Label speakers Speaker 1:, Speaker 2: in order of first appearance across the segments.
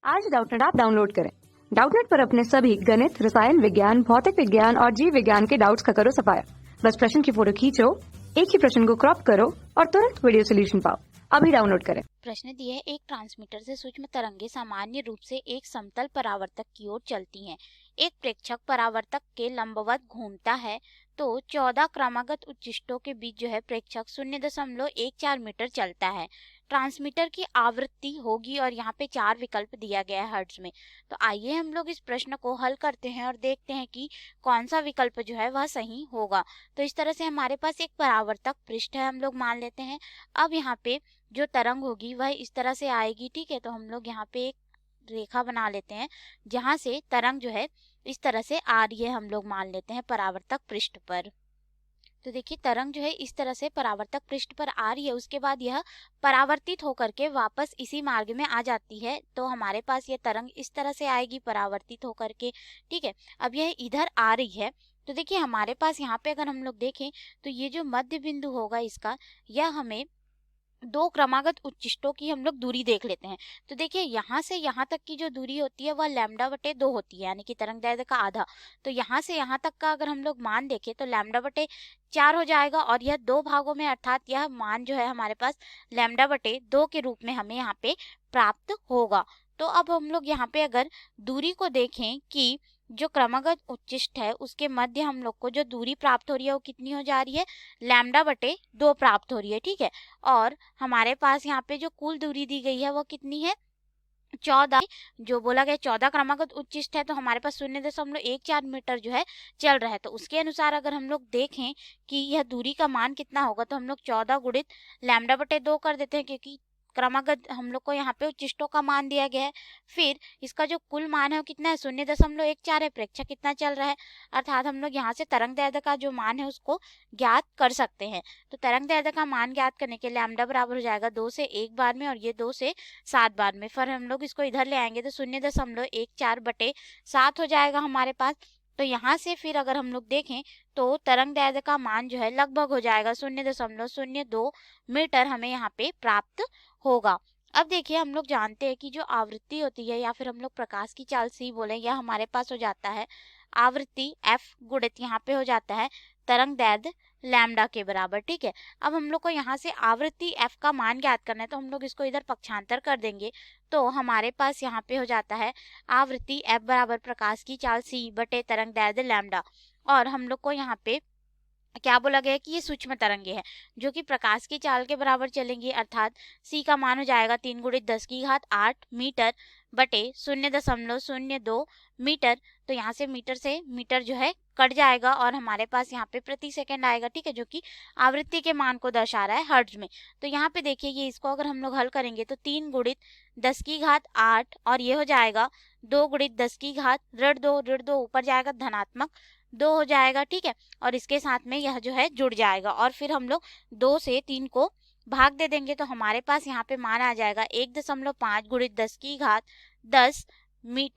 Speaker 1: आज Doubtnut app download करें। Doubtnut पर अपने सभी गणित, रसायन विज्ञान, भौतिक विज्ञान और जीव विज्ञान के डाउट्स का करो सफाया। बस प्रश्न की फोटो खींचो, एक ही प्रश्न को क्रॉप करो और तुरंत वीडियो सोल्यूशन पाओ। अभी डाउनलोड करें।
Speaker 2: प्रश्न दिया है, एक ट्रांसमीटर से सूक्ष्म तरंगें सामान्य रूप से एक समतल परावर्तक की ओर चलती हैं। एक प्रेक्षक परावर्तक के लंबवत घूमता है तो 14 क्रमागत उच्चिष्टों के बीच जो है प्रेक्षक 0.14 मीटर चलता है। ट्रांसमीटर की आवृत्ति होगी और यहाँ पे 4 विकल्प दिया गया है हर्ट्ज में। तो आइए हम लोग इस प्रश्न को हल करते हैं और देखते हैं कि कौन सा विकल्प जो है वह सही होगा। तो इस तरह से हमारे पास एक परावर्तक पृष्ठ है, हम लोग मान लेते हैं। अब यहाँ पे जो तरंग होगी वह इस तरह से आएगी, ठीक है। तो हम लोग यहाँ पे एक रेखा बना लेते हैं जहां से तरंग जो है इस तरह से आ रही है, हम लोग मान लेते हैं परावर्तक पृष्ठ पर। तो देखिए तरंग जो है इस तरह से परावर्तक पृष्ठ पर आ रही है, उसके बाद यह परावर्तित होकर के वापस इसी मार्ग में आ जाती है। तो हमारे पास ये तरंग इस तरह से आएगी परावर्तित होकर के, ठीक है। अब यह इधर आ रही है, तो देखिए हमारे पास यहाँ पे अगर हम लोग देखें तो ये जो मध्य बिंदु होगा इसका, यह हमें 2 क्रमागत उच्चिष्टों की हम लोग दूरी देख लेते हैं। तो देखिए यहाँ से यहाँ तक की जो दूरी होती है वह λ/2 होती है, यानी कि तरंग दैर्ध्य का आधा। तो यहाँ से यहाँ तक का अगर हम लोग मान देखें तो λ/4 हो जाएगा और यह 2 भागों में, अर्थात यह मान जो है हमारे पास λ/2 के रूप में हमें यहाँ पे प्राप्त होगा। तो अब हम लोग यहाँ पे अगर दूरी को देखें कि जो क्रमागत उच्चिष्ट है उसके मध्य हम लोग को जो दूरी प्राप्त हो रही है वो कितनी हो जा रही है, λ/2 प्राप्त हो रही है, ठीक है। और हमारे पास यहाँ पे जो कुल दूरी दी गई है वो कितनी है, 14। जो बोला गया 14 क्रमागत उच्चिष्ट है, तो हमारे पास 0.14 मीटर जो है चल रहा है। तो उसके अनुसार अगर हम लोग देखें कि यह दूरी का मान कितना होगा तो हम लोग 14 गुणित λ/2 कर देते हैं, क्योंकि क्रमागत हम लोग को यहाँ पे उच्चिष्टों का मान दिया गया है। फिर इसका जो कुल मान है वो कितना है, 0.14 है। प्रेक्षक कितना चल रहा है, अर्थात हम लोग यहाँ से तरंग दैर्ध्य का जो मान है उसको ज्ञात कर सकते हैं। तो तरंग दैर्ध्य का मान ज्ञात करने के लिए λ बराबर हो जाएगा 2 से 1 बार में और ये 2 से 7 बार में। फिर हम लोग इसको इधर ले आएंगे तो 0.14/7 हो जाएगा हमारे पास। तो यहाँ से फिर अगर हम लोग देखें तो तरंग दैर्ध्य का मान जो है लगभग हो जाएगा 0.02 मीटर हमें यहाँ पे प्राप्त होगा। अब देखिए हम लोग जानते हैं कि जो आवृत्ति होती है या फिर हम लोग प्रकाश की चाल c बोले, यह हमारे पास हो जाता है आवृत्ति f गुणित यहाँ पे हो जाता है तरंग दैर्ध्य लैम्डा के बराबर, ठीक है। अब हम लोग को यहाँ से आवृत्ति f का मान ज्ञात करना है, तो हम लोग इसको इधर पक्षांतर कर देंगे। तो हमारे पास यहाँ पे हो जाता है आवृत्ति f बराबर प्रकाश की चाल c बटे तरंग दैर्ध्य लैम्डा। और हम लोग को यहाँ पे क्या बोला गया है कि ये सूक्ष्म तरंगे हैं जो कि प्रकाश की चाल के बराबर चलेंगी, अर्थात c का मान हो जाएगा 3 × 10⁸ मीटर बटे 0.02 मीटर। तो यहाँ से मीटर से मीटर जो है कट जाएगा और हमारे पास यहाँ पे प्रति सेकंड आएगा, ठीक है, जो कि आवृत्ति के मान को दर्शा रहा है हर्ट्ज में। तो यहाँ पे देखिए ये इसको अगर हम लोग हल करेंगे तो 3 × 10⁸ और ये हो जाएगा 2 × 10⁻², ऊपर जाएगा धनात्मक 2 हो जाएगा, ठीक है। और इसके साथ में यह जो है जुड़ जाएगा और फिर हम लोग 2 से 3 को भाग दे देंगे तो हमारे पास यहाँ पे मान आ जाएगा 1.5 × 10⁻10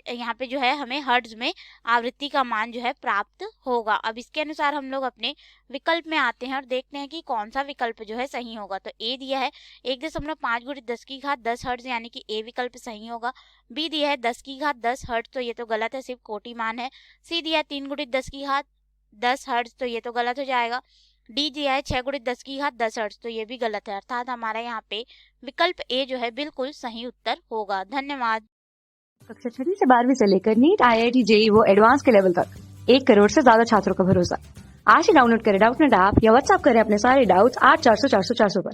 Speaker 2: यहाँ पे जो है हमें हर्ट्ज में आवृत्ति का मान जो है प्राप्त होगा। अब इसके अनुसार हम लोग अपने विकल्प में आते हैं और देखते हैं कि कौन सा विकल्प जो है सही होगा। तो ए दिया है 1.5 × 10⁻10 हर्ट्ज, यानी कि ए विकल्प सही होगा। बी दिया है 10⁻10 हर्ट्ज, तो ये तो गलत है, सिर्फ कोटि मान है। सी दिया है 3 × 10⁻10 हर्ट्ज, तो ये तो गलत हो जाएगा। डी दिया है 6 × 10⁻10 हर्ट्ज, तो ये भी गलत है, अर्थात हमारा यहाँ पे विकल्प ए जो है बिल्कुल सही उत्तर होगा। धन्यवाद।
Speaker 1: कक्षा 6वीं से 12वीं से लेकर नीट, IIT, JEE वो एडवांस के लेवल तक 1 करोड़ से ज्यादा छात्रों का भरोसा। आज ही डाउनलोड करें डाउटनेट ऐप या व्हाट्सएप करें अपने सारे डाउट्स 8400 400 400 पर।